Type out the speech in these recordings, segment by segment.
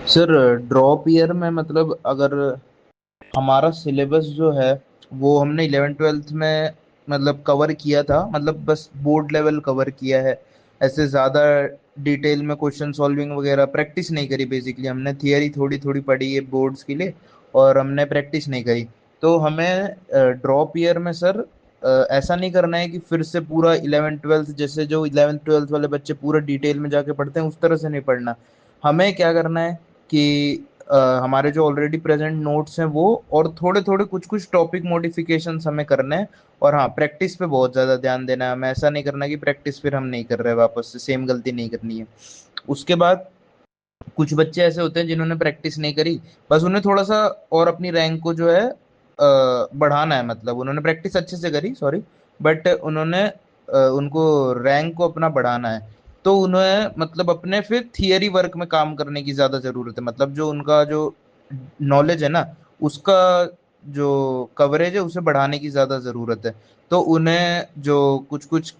Sir drop year में मतलब अगर हमारा सिलेबस जो है वो हमने 11th 12th में मतलब कवर किया था, मतलब बस बोर्ड लेवल कवर किया है। ऐसे ज़्यादा डिटेल में क्वेश्चन सॉल्विंग वगैरह प्रैक्टिस नहीं करी। बेसिकली हमने थियरी थोड़ी थोड़ी पढ़ी है बोर्ड्स के लिए, और हमने प्रैक्टिस नहीं करी। तो हमें ड्रॉप ईयर में सर ऐसा नहीं करना है कि फिर से पूरा 11th 12th, जैसे जो 11th 12th वाले बच्चे पूरा डिटेल में जाके पढ़ते हैं उस तरह से नहीं पढ़ना। हमें क्या करना है कि हमारे जो ऑलरेडी प्रेजेंट नोट्स हैं वो, और थोड़े थोड़े कुछ कुछ टॉपिक मॉडिफिकेशंस हमें करने हैं। और हाँ, प्रैक्टिस पे बहुत ज़्यादा ध्यान देना है हमें। ऐसा नहीं करना कि प्रैक्टिस फिर हम नहीं कर रहे, वापस से सेम गलती नहीं करनी है। उसके बाद कुछ बच्चे ऐसे होते हैं जिन्होंने प्रैक्टिस नहीं करी, बस उन्हें थोड़ा सा और अपनी रैंक को जो है बढ़ाना है। मतलब उन्होंने प्रैक्टिस अच्छे से करी, सॉरी, बट उन्होंने उनको रैंक को अपना बढ़ाना है। तो उन्हें मतलब अपने फिर थियरी वर्क में काम करने की ज्यादा जरूरत है। मतलब जो उनका जो नॉलेज है ना, उसका जो कवरेज है उसे बढ़ाने की ज्यादा जरूरत है। तो उन्हें जो कुछ कुछ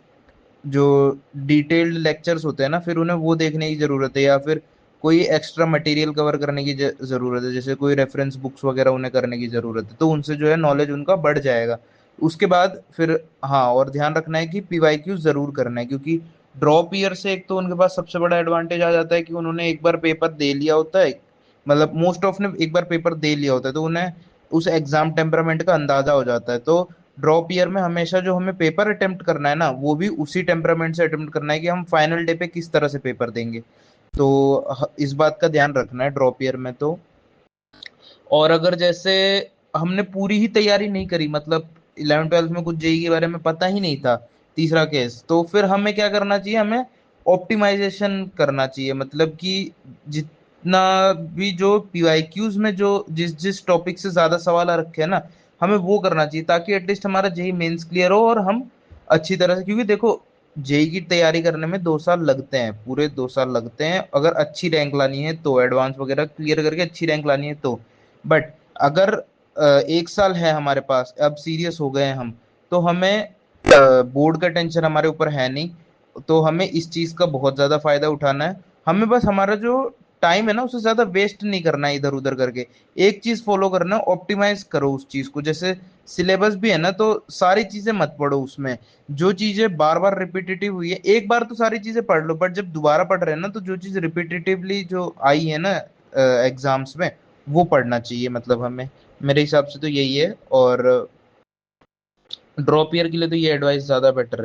जो डिटेल्ड लेक्चर्स होते हैं ना, फिर उन्हें वो देखने की जरूरत है, या फिर कोई एक्स्ट्रा मटेरियल कवर करने की जरूरत है, जैसे कोई रेफरेंस बुक्स वगैरह उन्हें करने की जरूरत है। तो उनसे जो है नॉलेज उनका बढ़ जाएगा। उसके बाद फिर हाँ, और ध्यान रखना है कि पीवाईक्यू जरूर करना है, क्योंकि ड्रॉप ईयर से एक तो उनके पास सबसे बड़ा एडवांटेज आ जाता है कि उन्होंने एक बार पेपर दे लिया होता है। मतलब मोस्ट ऑफ ने एक बार पेपर दे लिया होता है, तो उन्हें उस एग्जाम टेम्परामेंट का अंदाजा हो जाता है। तो ड्रॉप ईयर में हमेशा जो हमें पेपर अटेम्प्ट करना है ना, वो भी उसी टेम्परामेंट से अटेम्प्ट करना है कि हम फाइनल डे पे किस तरह से पेपर देंगे। तो इस बात का ध्यान रखना है ड्रॉप ईयर में तो। और अगर जैसे हमने पूरी ही तैयारी नहीं करी, मतलब 11th 12th में कुछ जेई के बारे में पता ही नहीं था, तीसरा केस, तो फिर हमें क्या करना चाहिए, हमें ऑप्टिमाइजेशन करना चाहिए। मतलब कि जितना भी जो पीवाईक्यूज में जो जिस जिस टॉपिक से ज्यादा सवाल आ रखे हैं ना, हमें वो करना चाहिए, ताकि एटलीस्ट हमारा जेई मेंस क्लियर हो और हम अच्छी तरह से। क्योंकि देखो, जेई की तैयारी करने में 2 साल लगते हैं, पूरे 2 साल लगते हैं, अगर अच्छी रैंक लानी है तो, एडवांस वगैरह क्लियर करके अच्छी रैंक लानी है तो। बट अगर 1 साल है हमारे पास, अब सीरियस हो गए हैं हम, तो हमें बोर्ड का टेंशन हमारे ऊपर है नहीं। तो हमें इस चीज का बहुत ज्यादा फायदा उठाना है। हमें बस हमारा जो टाइम है ना, उसे ज्यादा वेस्ट नहीं करना है इधर उधर करके। एक चीज फॉलो करना है, ऑप्टिमाइज करो उस चीज को। जैसे सिलेबस भी है ना, तो सारी चीजें मत पढ़ो उसमें। जो चीजें बार बार रिपीटेटिव हुई है, एक बार तो सारी चीजें पढ़ लो, बट जब दोबारा पढ़ रहे हैं ना, तो जो चीज रिपीटेटिवली जो आई है ना एग्जाम्स में, वो पढ़ना चाहिए। मतलब हमें, मेरे हिसाब से तो यही है। और ड्रॉप ईयर के लिए तो ये एडवाइस ज्यादा बेटर है।